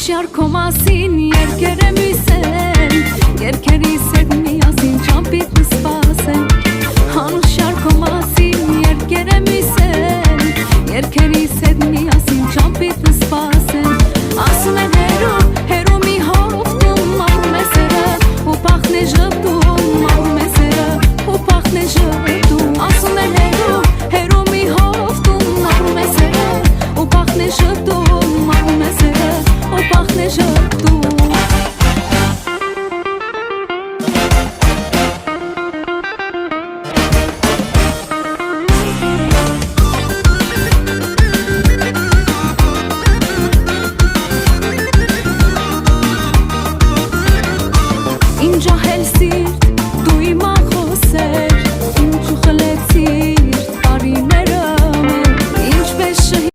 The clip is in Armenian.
Շարքո մասին երկեր եմ ուսել, երկերիս հետ միասին ճամպիտ նսպասել Հանուշ շարքո մասին երկեր եմ ուսել, երկերիս հետ միասին ճամպիտ նսպասել Ասում են հերու մի հովտում մաղում է սերը ու պախն է ժպտում մաղում է սերը ու պախն է ժպտում Ասում են հերու մի հովտում մաղում է սերը ու պախն է ժպտում